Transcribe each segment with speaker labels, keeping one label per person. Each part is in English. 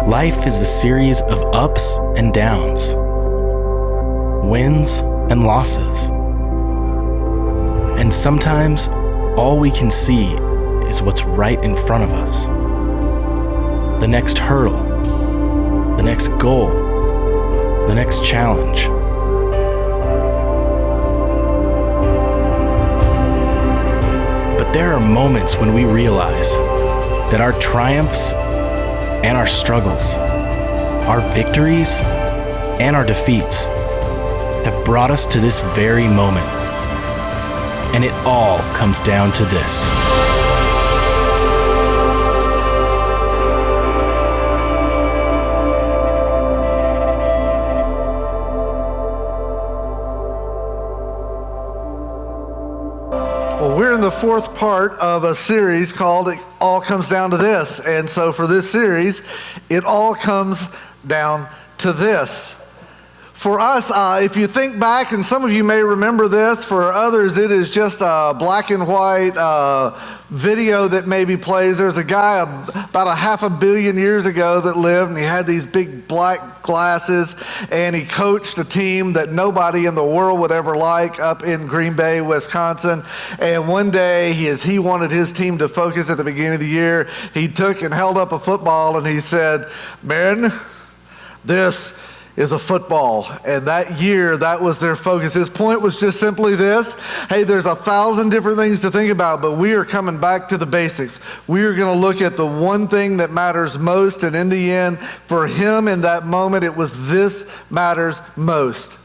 Speaker 1: Life is a series of ups and downs, wins and losses. And sometimes all we can see is what's right in front of us. The next hurdle, the next goal, the next challenge. But there are moments when we realize that our triumphs and our struggles, our victories and our defeats have brought us to this very moment. And it all comes down to this.
Speaker 2: Well, we're in the fourth part of a series called It All Comes Down to This. And so for this series, it all comes down to this. For us, if you think back, and some of you may remember this, for others it is just a black and white video that maybe plays. There's a guy about 500 million years ago that lived, and he had these big black glasses, and he coached a team that nobody in the world would ever like up in Green Bay, Wisconsin. And one day, as he wanted his team to focus at the beginning of the year, he took and held up a football and he said, "Men, this is a football." And that year, that was their focus. His point was just simply this: hey, there's 1,000 different things to think about, but we are coming back to the basics. We are going to look at the one thing that matters most, and in the end, for him in that moment, it was this matters most.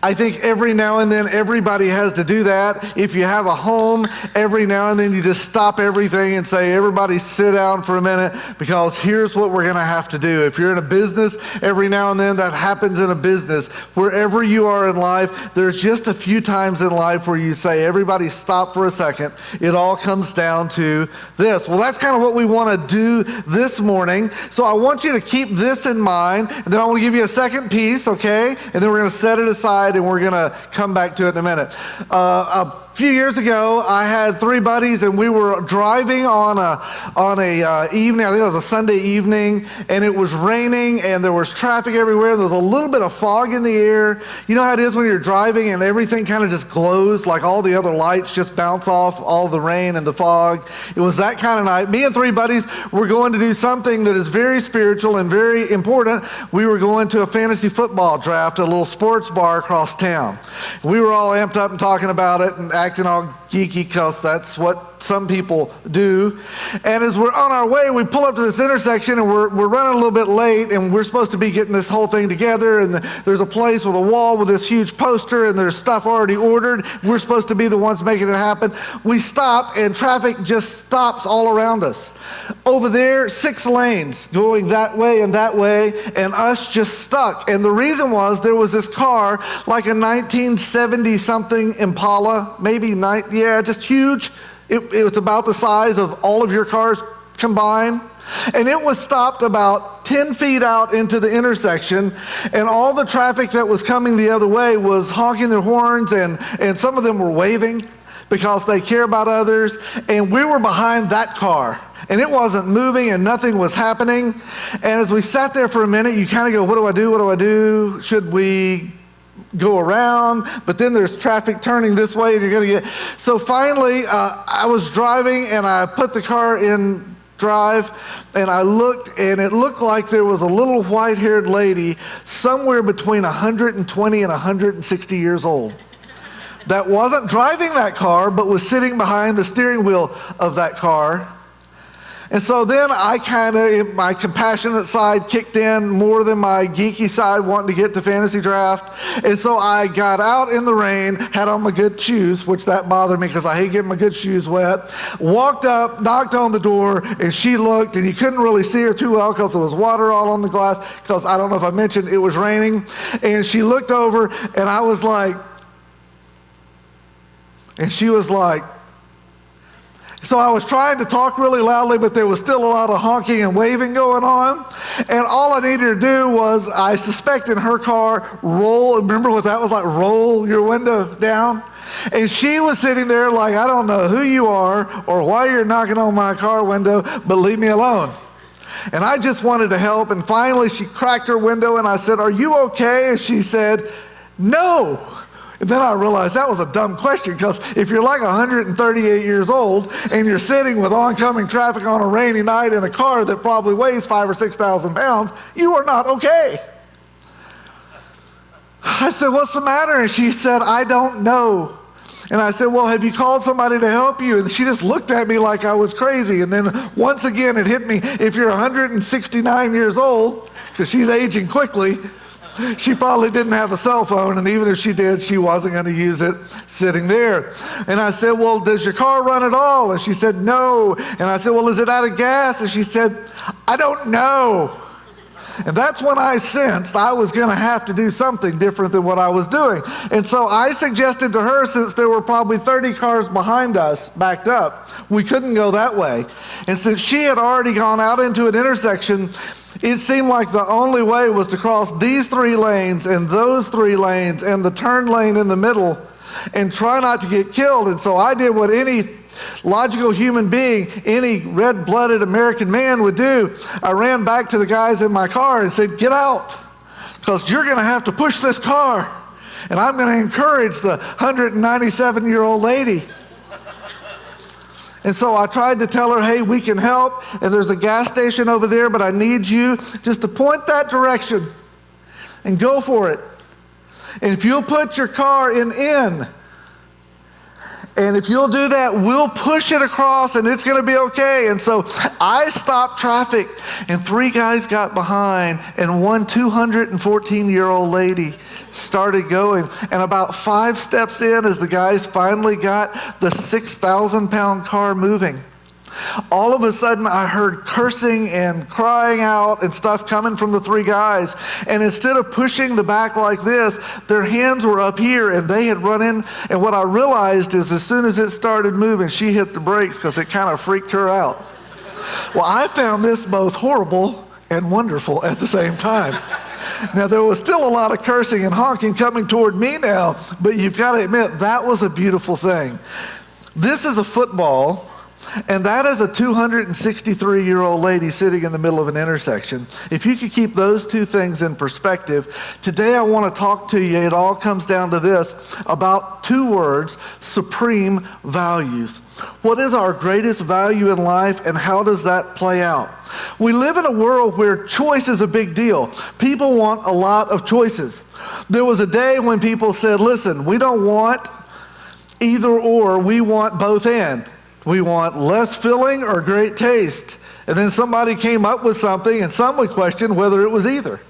Speaker 2: I think every now and then everybody has to do that. If you have a home, every now and then you just stop everything and say, everybody sit down for a minute, because here's what we're going to have to do. If you're in a business, every now and then that happens in a business. Wherever you are in life, there's just a few times in life where you say, everybody stop for a second. It all comes down to this. Well, that's kind of what we want to do this morning. So I want you to keep this in mind, and then I want to give you a second piece, okay? And then we're going to set it aside, and we're going to come back to it in a minute. A few years ago, I had 3 buddies, and we were driving on a evening. I think it was a Sunday evening, and it was raining, and there was traffic everywhere. There was a little bit of fog in the air. You know how it is when you're driving and everything kind of just glows, like all the other lights just bounce off all the rain and the fog. It was that kind of night. Me and 3 buddies were going to do something that is very spiritual and very important. We were going to a fantasy football draft at a little sports bar across town. We were all amped up and talking about it and acting all geeky, because that's what some people do. And as we're on our way, we pull up to this intersection, and we're running a little bit late, and we're supposed to be getting this whole thing together, and there's a place with a wall with this huge poster, and there's stuff already ordered. We're supposed to be the ones making it happen. We stop, and traffic just stops all around us. Over there, 6 lanes going that way, and us just stuck. And the reason was there was this car, like a 1970-something Impala, just huge. It was about the size of all of your cars combined. And it was stopped about 10 feet out into the intersection, and all the traffic that was coming the other way was honking their horns, and some of them were waving because they care about others. And we were behind that car, and it wasn't moving, and nothing was happening. And as we sat there for a minute, you kind of go, what do I do? What do I do? Should we go around? But then there's traffic turning this way, and you're going to get... So finally, I was driving, and I put the car in drive, and I looked, and it looked like there was a little white-haired lady somewhere between 120 and 160 years old that wasn't driving that car, but was sitting behind the steering wheel of that car. And so then my compassionate side kicked in more than my geeky side wanting to get to fantasy draft. And so I got out in the rain, had on my good shoes, which that bothered me because I hate getting my good shoes wet. Walked up, knocked on the door, and she looked, and you couldn't really see her too well because there was water all on the glass, because I don't know if I mentioned it was raining. And she looked over, and I was like, and she was like, so I was trying to talk really loudly, but there was still a lot of honking and waving going on. And all I needed to do was, I suspect in her car, remember what that was like? Roll your window down. And she was sitting there like, I don't know who you are or why you're knocking on my car window, but leave me alone. And I just wanted to help. And finally, she cracked her window and I said, "Are you okay?" And she said, "No." And then I realized that was a dumb question, because if you're like 138 years old and you're sitting with oncoming traffic on a rainy night in a car that probably weighs 5,000 or 6,000 pounds, you are not okay. I said, "What's the matter?" And she said, "I don't know." And I said, "Well, have you called somebody to help you?" And she just looked at me like I was crazy. And then once again, it hit me. If you're 169 years old, because she's aging quickly, she probably didn't have a cell phone, and even if she did, she wasn't going to use it sitting there. And I said, "Well, does your car run at all?" And she said, "No." And I said, "Well, is it out of gas?" And she said, "I don't know." And that's when I sensed I was going to have to do something different than what I was doing. And so I suggested to her, since there were probably 30 cars behind us backed up, we couldn't go that way. And since she had already gone out into an intersection, it seemed like the only way was to cross these 3 lanes and those 3 lanes and the turn lane in the middle and try not to get killed. And so I did what any logical human being, any red-blooded American man would do. I ran back to the guys in my car and said, "Get out, because you're going to have to push this car. And I'm going to encourage the 197-year-old lady." And so I tried to tell her, "Hey, we can help, and there's a gas station over there, but I need you just to point that direction and go for it. And if you'll put your car in N, and if you'll do that, we'll push it across and it's going to be okay." And so I stopped traffic, and 3 guys got behind, and one 214-year-old lady started going. And about 5 steps in, as the guys finally got the 6,000-pound car moving, all of a sudden I heard cursing and crying out and stuff coming from the 3 guys. And instead of pushing the back like this, their hands were up here, and they had run in. And what I realized is, as soon as it started moving, she hit the brakes, because it kind of freaked her out. Well, I found this both horrible and wonderful at the same time. Now, there was still a lot of cursing and honking coming toward me now, but you've got to admit, that was a beautiful thing. This is a football, and that is a 263-year-old lady sitting in the middle of an intersection. If you could keep those 2 things in perspective, today I want to talk to you, it all comes down to this, about 2 words: supreme values. What is our greatest value in life, and how does that play out? We live in a world where choice is a big deal. People want a lot of choices. There was a day when people said, "Listen, we don't want either or, we want both and. We want less filling or great taste." And then somebody came up with something, and some would question whether it was either.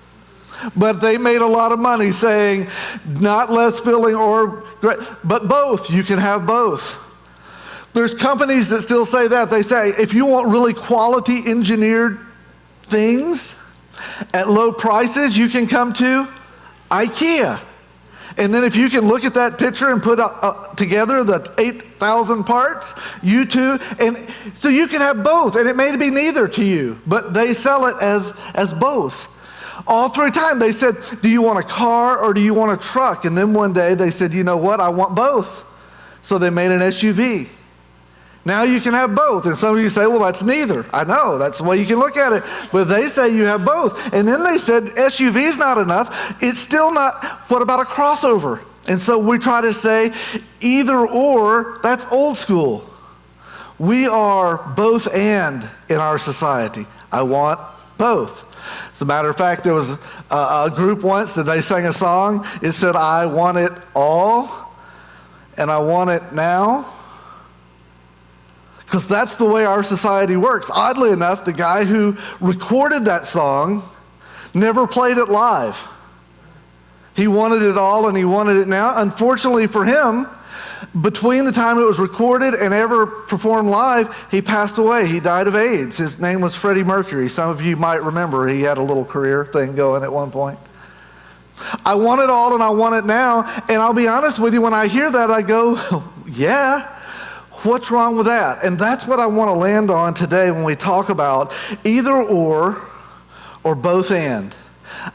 Speaker 2: But they made a lot of money saying, not less filling or great, but both. You can have both. There's companies that still say that. They say, if you want really quality engineered things at low prices, you can come to IKEA. And then if you can look at that picture and put together the 8,000 parts, you too. And so you can have both. And it may be neither to you, but they sell it as both. All through time, they said, "Do you want a car or do you want a truck?" And then one day they said, "You know what? I want both." So they made an SUV. Now you can have both. And some of you say, "Well, that's neither." I know, that's the way you can look at it. But they say you have both. And then they said SUV's not enough. It's still not. What about a crossover? And so we try to say either or. That's old school. We are both and in our society. I want both. As a matter of fact, there was a group once that they sang a song. It said, "I want it all and I want it now." Because that's the way our society works. Oddly enough, the guy who recorded that song never played it live. He wanted it all and he wanted it now. Unfortunately for him, between the time it was recorded and ever performed live, he passed away. He died of AIDS. His name was Freddie Mercury. Some of you might remember he had a little career thing going at one point. I want it all and I want it now. And I'll be honest with you, when I hear that, I go, yeah. What's wrong with that? And that's what I want to land on today when we talk about either or both and.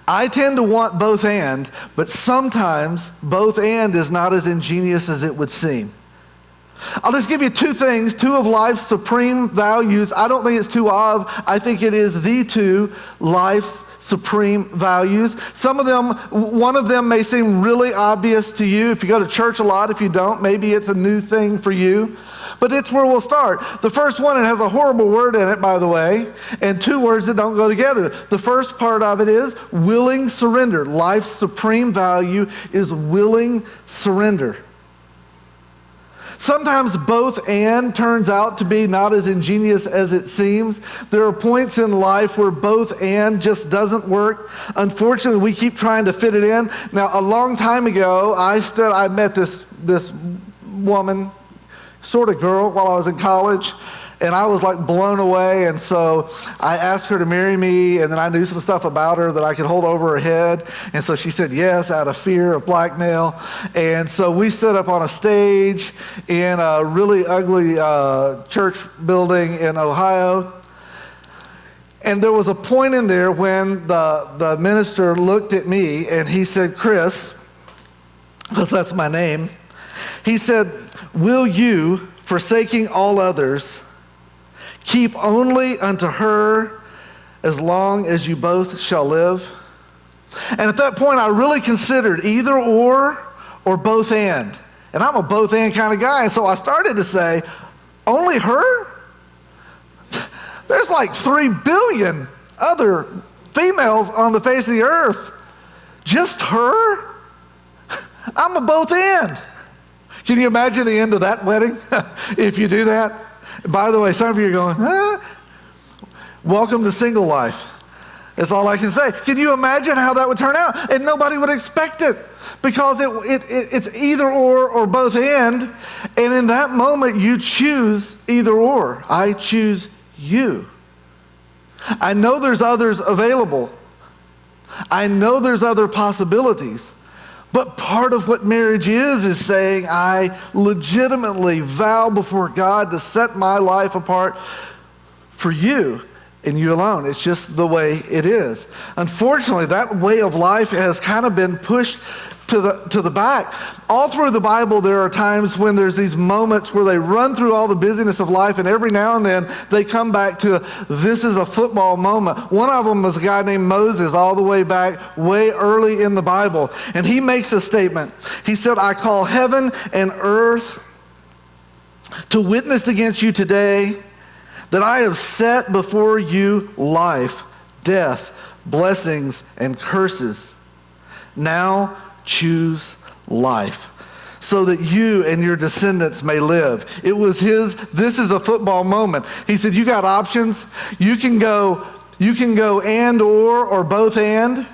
Speaker 2: I tend to want both and, but sometimes both and is not as ingenious as it would seem. I'll just give you two things, two of life's supreme values. I don't think it's two of, I think it is the two life's supreme values. Some of them, one of them may seem really obvious to you. If you go to church a lot, if you don't, maybe it's a new thing for you. But it's where we'll start. The first one, it has a horrible word in it, by the way, and two words that don't go together. The first part of it is willing surrender. Life's supreme value is willing surrender. Sometimes both and turns out to be not as ingenious as it seems. There are points in life where both and just doesn't work. Unfortunately, we keep trying to fit it in. Now, a long time ago, I met this woman, sort of girl, while I was in college. And I was like blown away, and so I asked her to marry me, and then I knew some stuff about her that I could hold over her head, and so she said yes out of fear of blackmail. And so we stood up on a stage in a really ugly church building in Ohio, and there was a point in there when the minister looked at me, and he said, "Chris," because that's my name, he said, "Will you, forsaking all others, keep only unto her as long as you both shall live?" And at that point, I really considered either or both and. And I'm a both and kind of guy. And so I started to say, only her? There's like 3 billion other females on the face of the earth. Just her? I'm a both and. Can you imagine the end of that wedding if you do that? By the way, some of you are going, huh? Welcome to single life. That's all I can say. Can you imagine how that would turn out? And nobody would expect it because it's either or both and. And in that moment, you choose either or. I choose you. I know there's others available. I know there's other possibilities. But part of what marriage is saying, I legitimately vow before God to set my life apart for you and you alone. It's just the way it is. Unfortunately, that way of life has kind of been pushed to the back. All through the Bible, there are times when there's these moments where they run through all the busyness of life, and every now and then they come back to this is a football moment. One of them was a guy named Moses, all the way back, way early in the Bible. And he makes a statement. He said, "I call heaven and earth to witness against you today that I have set before you life, death, blessings, and curses. Now choose life, so that you and your descendants may live." It was this is a football moment. He said, you got options. You can go and or both and.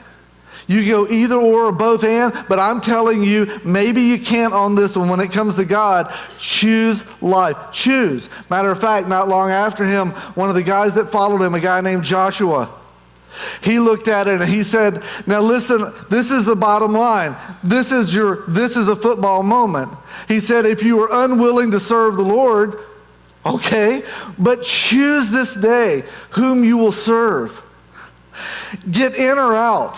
Speaker 2: You can go either or both and, but I'm telling you, maybe you can't on this one. When it comes to God, choose life. Choose. Matter of fact, not long after him, one of the guys that followed him, a guy named Joshua, he looked at it and he said, now listen, this is the bottom line. This is a football moment. He said, if you are unwilling to serve the Lord, okay, but choose this day whom you will serve. Get in or out.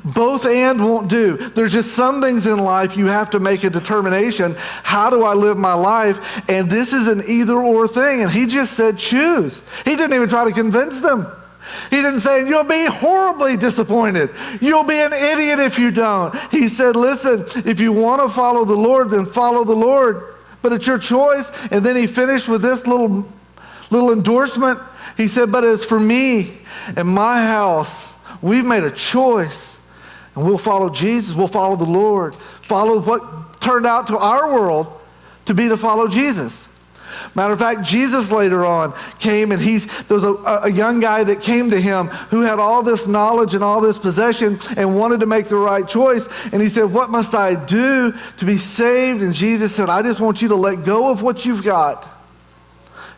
Speaker 2: Both and won't do. There's just some things in life you have to make a determination. How do I live my life? And this is an either or thing. And he just said choose. He didn't even try to convince them. He didn't say, you'll be horribly disappointed. You'll be an idiot if you don't. He said, listen, if you want to follow the Lord, then follow the Lord. But it's your choice. And then he finished with this little endorsement. He said, but as for me and my house, we've made a choice. And we'll follow Jesus. We'll follow the Lord. Follow what turned out to our world to be to follow Jesus. Matter of fact, Jesus later on came, and there was a young guy that came to him who had all this knowledge and all this possession and wanted to make the right choice. And he said, what must I do to be saved? And Jesus said, I just want you to let go of what you've got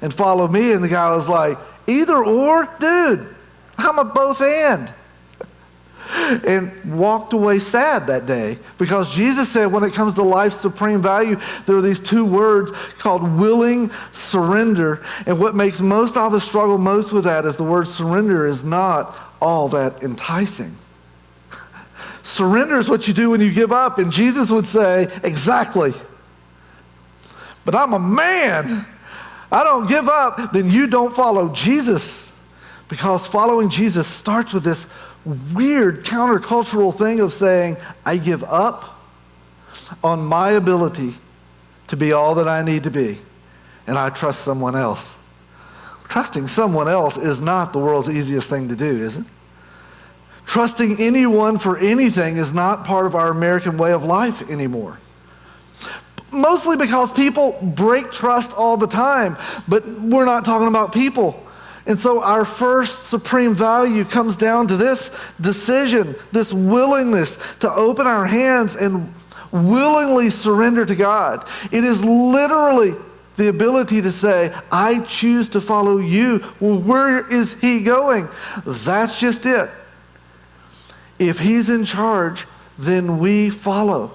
Speaker 2: and follow me. And the guy was like, either or? Dude, I'm a both and. And walked away sad that day, because Jesus said when it comes to life's supreme value, there are these two words called willing surrender. And what makes most of us struggle most with that is the word surrender is not all that enticing. Surrender is what you do when you give up. And Jesus would say, exactly. but I'm a man. I don't give up. Then you don't follow Jesus, because following Jesus starts with this weird countercultural thing of saying, I give up on my ability to be all that I need to be, and I trust someone else. Trusting someone else is not the world's easiest thing to do, is it? Trusting anyone for anything is not part of our American way of life anymore. Mostly because people break trust all the time, but we're not talking about people. And so our first supreme value comes down to this decision, this willingness to open our hands and willingly surrender to God. It is literally the ability to say, I choose to follow you. Well, where is he going? That's just it. If he's in charge, then we follow.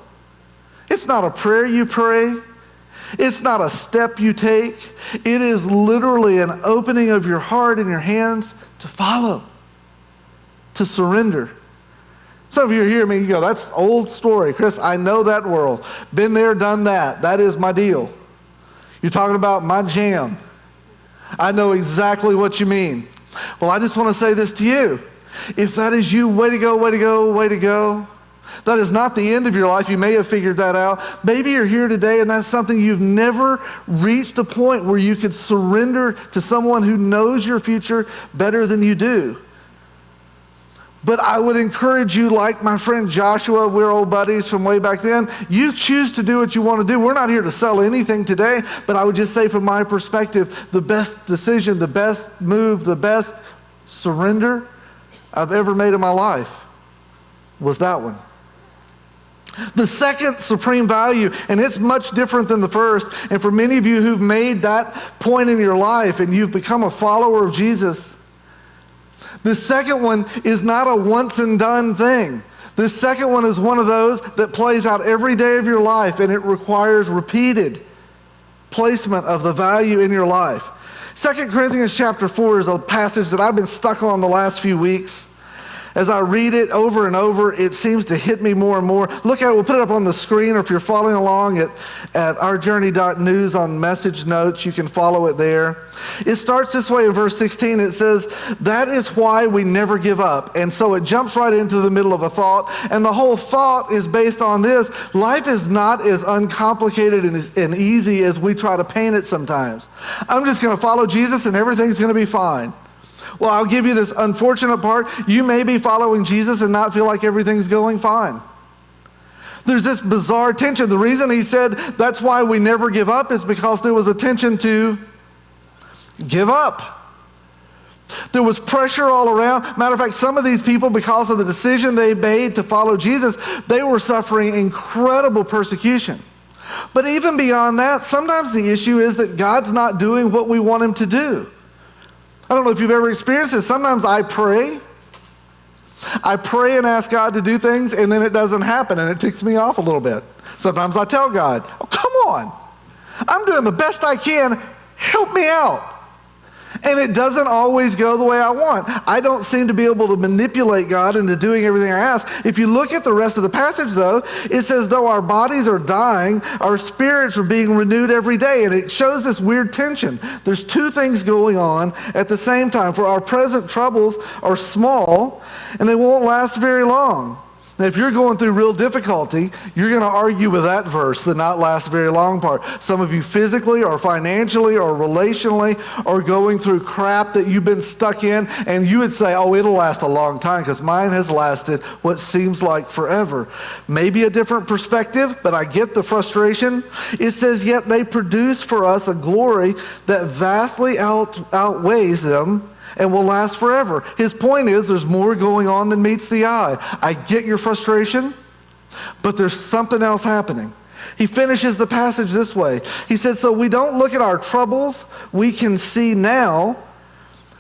Speaker 2: It's not a prayer you pray. It's not a step you take. It is literally an opening of your heart and your hands to follow, to surrender. Some of you hear me, you go, that's old story. Chris, I know that world. Been there, done that. That is my deal. You're talking about my jam. I know exactly what you mean. Well, I just want to say this to you. If that is you, way to go, way to go, way to go. That is not the end of your life. You may have figured that out. Maybe you're here today and that's something you've never reached a point where you could surrender to someone who knows your future better than you do. But I would encourage you, like my friend Joshua, we're old buddies from way back then, you choose to do what you want to do. We're not here to sell anything today, but I would just say from my perspective, the best decision, the best move, the best surrender I've ever made in my life was that one. The second supreme value, and it's much different than the first, and for many of you who've made that point in your life and you've become a follower of Jesus, the second one is not a once and done thing. The second one is one of those that plays out every day of your life, and it requires repeated placement of the value in your life. 2 Corinthians chapter 4 is a passage that I've been stuck on the last few weeks. As I read it over and over, it seems to hit me more and more. Look at it, we'll put it up on the screen, or if you're following along at ourjourney.news on message notes, you can follow it there. It starts this way in verse 16. It says, that is why we never give up. And so it jumps right into the middle of a thought, and the whole thought is based on this. Life is not as uncomplicated and easy as we try to paint it sometimes. I'm just going to follow Jesus and everything's going to be fine. Well, I'll give you this unfortunate part. You may be following Jesus and not feel like everything's going fine. There's this bizarre tension. The reason he said that's why we never give up is because there was a tension to give up. There was pressure all around. Matter of fact, some of these people, because of the decision they made to follow Jesus, they were suffering incredible persecution. But even beyond that, sometimes the issue is that God's not doing what we want him to do. I don't know if you've ever experienced this. Sometimes I pray and ask God to do things, and then it doesn't happen, and it ticks me off a little bit. Sometimes I tell God, oh, come on. I'm doing the best I can. Help me out. And it doesn't always go the way I want. I don't seem to be able to manipulate God into doing everything I ask. If you look at the rest of the passage, though, it says, though our bodies are dying, our spirits are being renewed every day. And it shows this weird tension. There's two things going on at the same time. For our present troubles are small, and they won't last very long. Now, if you're going through real difficulty, you're going to argue with that verse, the not last very long part. Some of you physically or financially or relationally are going through crap that you've been stuck in, and you would say, oh, it'll last a long time because mine has lasted what seems like forever. Maybe a different perspective, but I get the frustration. It says, yet they produce for us a glory that vastly outweighs them and will last forever. His point is there's more going on than meets the eye. I get your frustration, but there's something else happening. He finishes the passage this way. He said, so we don't look at our troubles we can see now.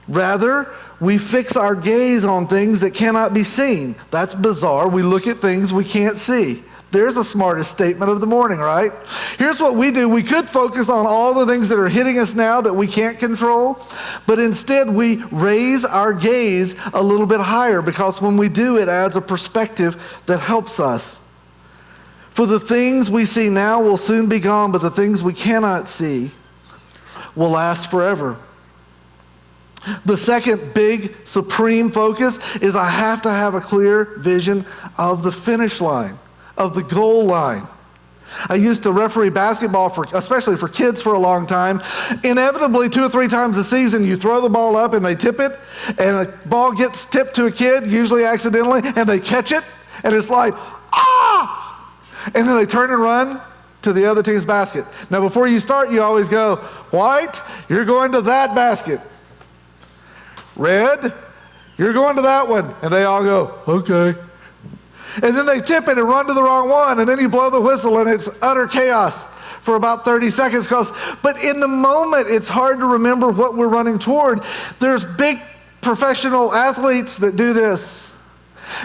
Speaker 2: Rather, we fix our gaze on things that cannot be seen. That's bizarre. We look at things we can't see. There's the smartest statement of the morning, right? Here's what we do. We could focus on all the things that are hitting us now that we can't control, but instead we raise our gaze a little bit higher because when we do, it adds a perspective that helps us. For the things we see now will soon be gone, but the things we cannot see will last forever. The second big, supreme focus is I have to have a clear vision of the finish line, of the goal line. I used to referee basketball, especially for kids, for a long time. Inevitably, 2 or 3 times a season, you throw the ball up and they tip it, and the ball gets tipped to a kid, usually accidentally, and they catch it, and it's like, ah! And then they turn and run to the other team's basket. Now, before you start, you always go, white, you're going to that basket. Red, you're going to that one. And they all go, okay. And then they tip it and run to the wrong one, and then you blow the whistle, and it's utter chaos for about 30 seconds. But in the moment, it's hard to remember what we're running toward. There's big professional athletes that do this.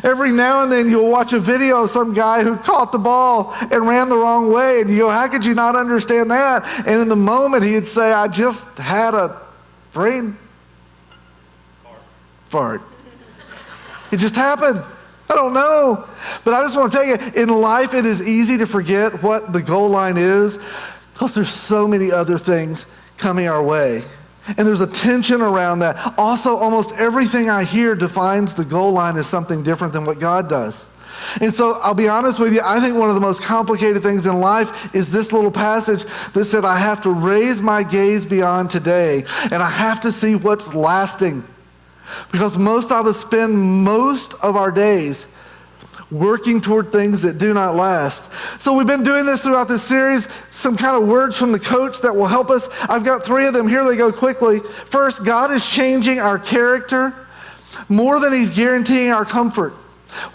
Speaker 2: Every now and then you'll watch a video of some guy who caught the ball and ran the wrong way, and you go, how could you not understand that? And in the moment, he'd say, I just had a brain fart. It just happened. I don't know. But I just want to tell you, in life, it is easy to forget what the goal line is because there's so many other things coming our way. And there's a tension around that. Also, almost everything I hear defines the goal line as something different than what God does. And so I'll be honest with you, I think one of the most complicated things in life is this little passage that said I have to raise my gaze beyond today, and I have to see what's lasting. Because most of us spend most of our days working toward things that do not last. So we've been doing this throughout this series, some kind of words from the coach that will help us. I've got 3 of them. Here they go quickly. First, God is changing our character more than he's guaranteeing our comfort.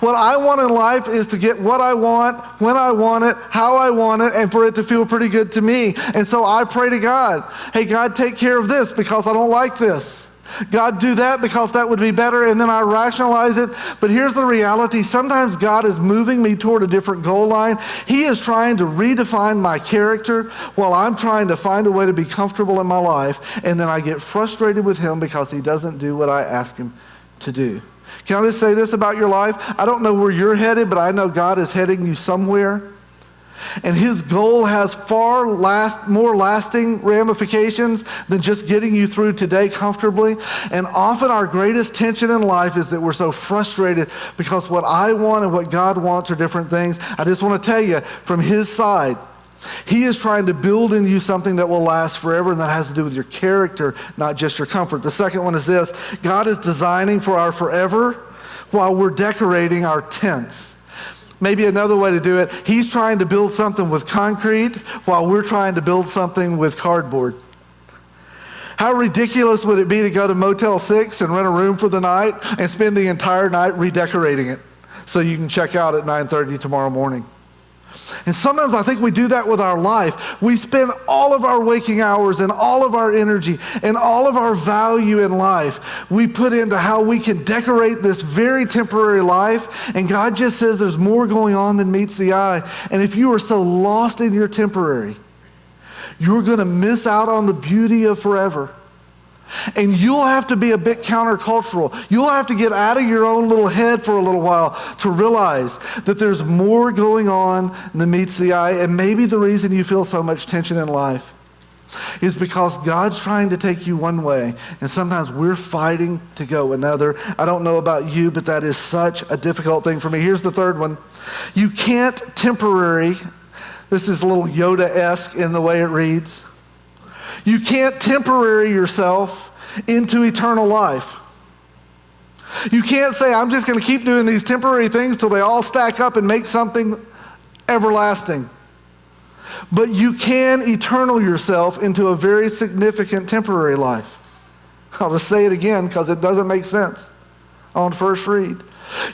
Speaker 2: What I want in life is to get what I want, when I want it, how I want it, and for it to feel pretty good to me. And so I pray to God, hey, God, take care of this because I don't like this. God, do that because that would be better, and then I rationalize it. But here's the reality. Sometimes God is moving me toward a different goal line. He is trying to redefine my character while I'm trying to find a way to be comfortable in my life, and then I get frustrated with him because he doesn't do what I ask him to do. Can I just say this about your life? I don't know where you're headed, but I know God is heading you somewhere. And his goal has more lasting ramifications than just getting you through today comfortably. And often our greatest tension in life is that we're so frustrated because what I want and what God wants are different things. I just want to tell you, from his side, he is trying to build in you something that will last forever, and that has to do with your character, not just your comfort. The second one is this: God is designing for our forever while we're decorating our tents. Maybe another way to do it, he's trying to build something with concrete while we're trying to build something with cardboard. How ridiculous would it be to go to Motel 6 and rent a room for the night and spend the entire night redecorating it so you can check out at 9:30 tomorrow morning? And sometimes I think we do that with our life. We spend all of our waking hours and all of our energy and all of our value in life we put into how we can decorate this very temporary life. And God just says there's more going on than meets the eye. And if you are so lost in your temporary, you're going to miss out on the beauty of forever. And you'll have to be a bit countercultural. You'll have to get out of your own little head for a little while to realize that there's more going on than meets the eye. And maybe the reason you feel so much tension in life is because God's trying to take you one way, and sometimes we're fighting to go another. I don't know about you, but that is such a difficult thing for me. Here's the third one. You can't temporary. This is a little Yoda-esque in the way it reads. You can't temporary yourself into eternal life. You can't say, I'm just going to keep doing these temporary things till they all stack up and make something everlasting. But you can eternal yourself into a very significant temporary life. I'll just say it again because it doesn't make sense on first read.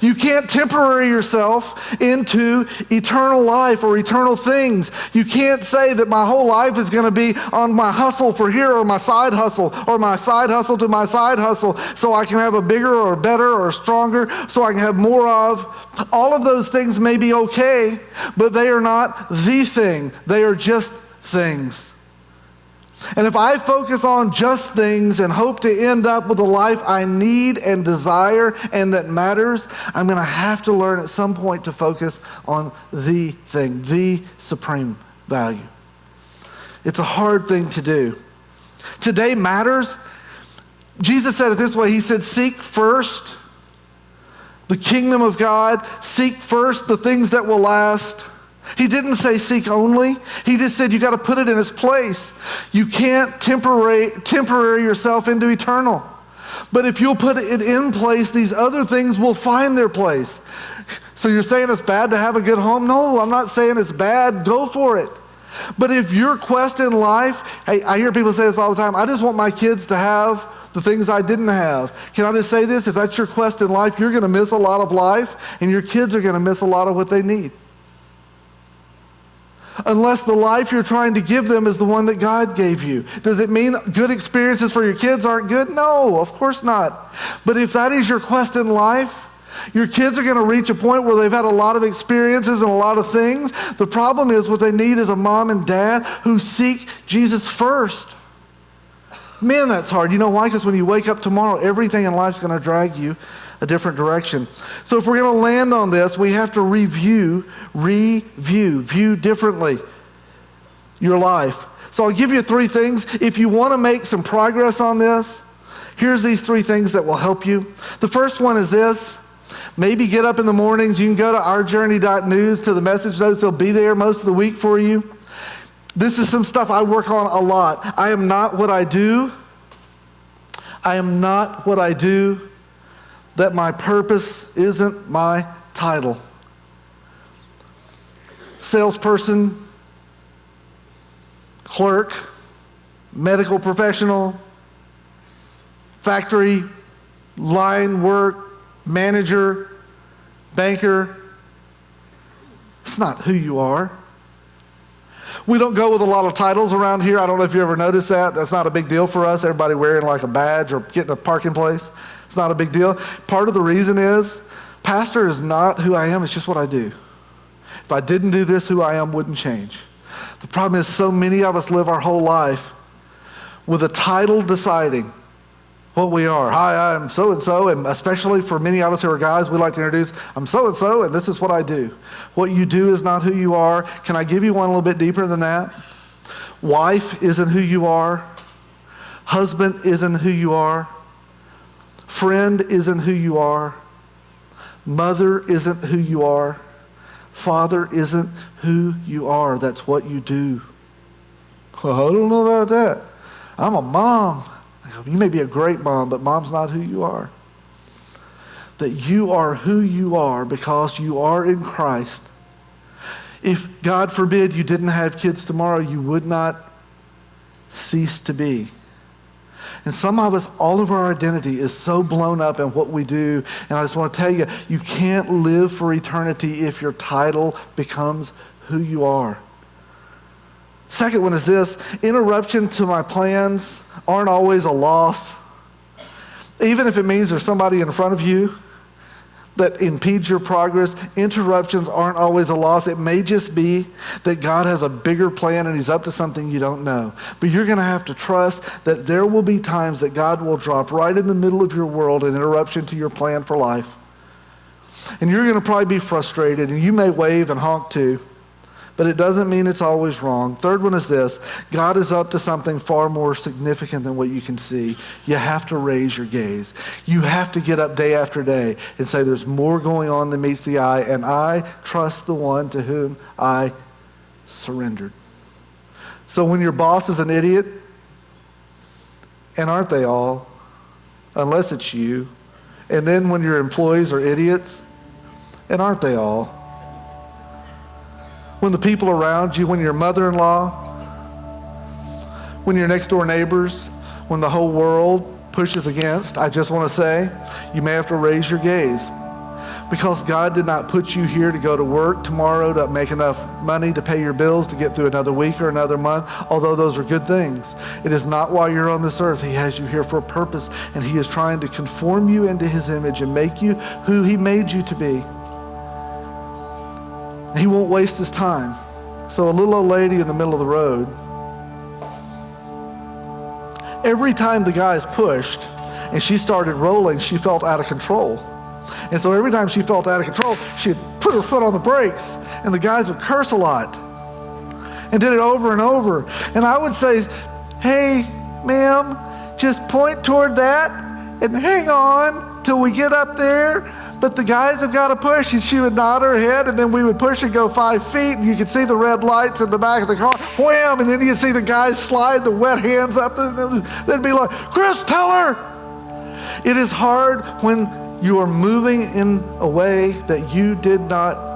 Speaker 2: You can't temporary yourself into eternal life or eternal things. You can't say that my whole life is going to be on my hustle for here or my side hustle to my side hustle so I can have a bigger or better or stronger so I can have more of. All of those things may be okay, but they are not the thing. They are just things. And if I focus on just things and hope to end up with a life I need and desire and that matters, I'm going to have to learn at some point to focus on the thing, the supreme value. It's a hard thing to do. Today matters. Jesus said it this way. He said, seek first the kingdom of God. Seek first the things that will last. He didn't say seek only. He just said you got to put it in its place. You can't temporary yourself into eternal. But if you'll put it in place, these other things will find their place. So you're saying it's bad to have a good home? No, I'm not saying it's bad. Go for it. But if your quest in life, hey, I hear people say this all the time, I just want my kids to have the things I didn't have. Can I just say this? If that's your quest in life, you're going to miss a lot of life, and your kids are going to miss a lot of what they need. Unless the life you're trying to give them is the one that God gave you. Does it mean good experiences for your kids aren't good? No, of course not. But if that is your quest in life, your kids are going to reach a point where they've had a lot of experiences and a lot of things. The problem is what they need is a mom and dad who seek Jesus first. Man, that's hard. You know why? Because when you wake up tomorrow, everything in life's going to drag you a different direction. So if we're going to land on this, we have to view differently your life. So I'll give you 3 things. If you want to make some progress on this, here's these 3 things that will help you. The first one is this. Maybe get up in the mornings. You can go to ourjourney.news to the message notes. They'll be there most of the week for you. This is some stuff I work on a lot. I am not what I do. I am not what I do. That my purpose isn't my title. Salesperson, clerk, medical professional, factory, line work, manager, banker. It's not who you are. We don't go with a lot of titles around here. I don't know if you ever noticed that. That's not a big deal for us. Everybody wearing like a badge or getting a parking place. It's not a big deal. Part of the reason is, pastor is not who I am, it's just what I do. If I didn't do this, who I am wouldn't change. The problem is so many of us live our whole life with a title deciding what we are. Hi, I'm so-and-so, and especially for many of us who are guys, we like to introduce, I'm so-and-so, and this is what I do. What you do is not who you are. Can I give you one a little bit deeper than that? Wife isn't who you are. Husband isn't who you are. Friend isn't who you are. Mother isn't who you are. Father isn't who you are. That's what you do. Well, I don't know about that. I'm a mom. You may be a great mom, but mom's not who you are. That you are who you are because you are in Christ. If, God forbid, you didn't have kids tomorrow, you would not cease to be. And some of us, all of our identity is so blown up in what we do. And I just want to tell you, you can't live for eternity if your title becomes who you are. Second one is this. Interruption to my plans aren't always a loss. Even if it means there's somebody in front of you that impedes your progress, interruptions aren't always a loss. It may just be that God has a bigger plan and he's up to something you don't know. But you're going to have to trust that there will be times that God will drop right in the middle of your world an interruption to your plan for life. And you're going to probably be frustrated, and you may wave and honk too. But it doesn't mean it's always wrong. Third one is this. God is up to something far more significant than what you can see. You have to raise your gaze. You have to get up day after day and say there's more going on than meets the eye, and I trust the one to whom I surrendered. So when your boss is an idiot, and aren't they all, unless it's you, and then when your employees are idiots, and aren't they all? When the people around you, when your mother-in-law, when your next door neighbors, when the whole world pushes against, I just want to say, you may have to raise your gaze. Because God did not put you here to go to work tomorrow to make enough money to pay your bills, to get through another week or another month, although those are good things. It is not why you're on this earth. He has you here for a purpose, and he is trying to conform you into his image and make you who he made you to be. He won't waste his time. So a little old lady in the middle of the road Every time the guys pushed and she started rolling, she felt out of control. And so every time she felt out of control, she'd put her foot on the brakes, and the guys would curse a lot and did it over and over. And I would say, hey, ma'am, just point toward that and hang on till we get up there. But the guys have got to push. And she would nod her head, and then we would push and go 5 feet, and you could see the red lights in the back of the car. Wham! And then you'd see the guys slide the wet hands up, and they'd be like, Chris, tell her! It is hard when you are moving in a way that you did not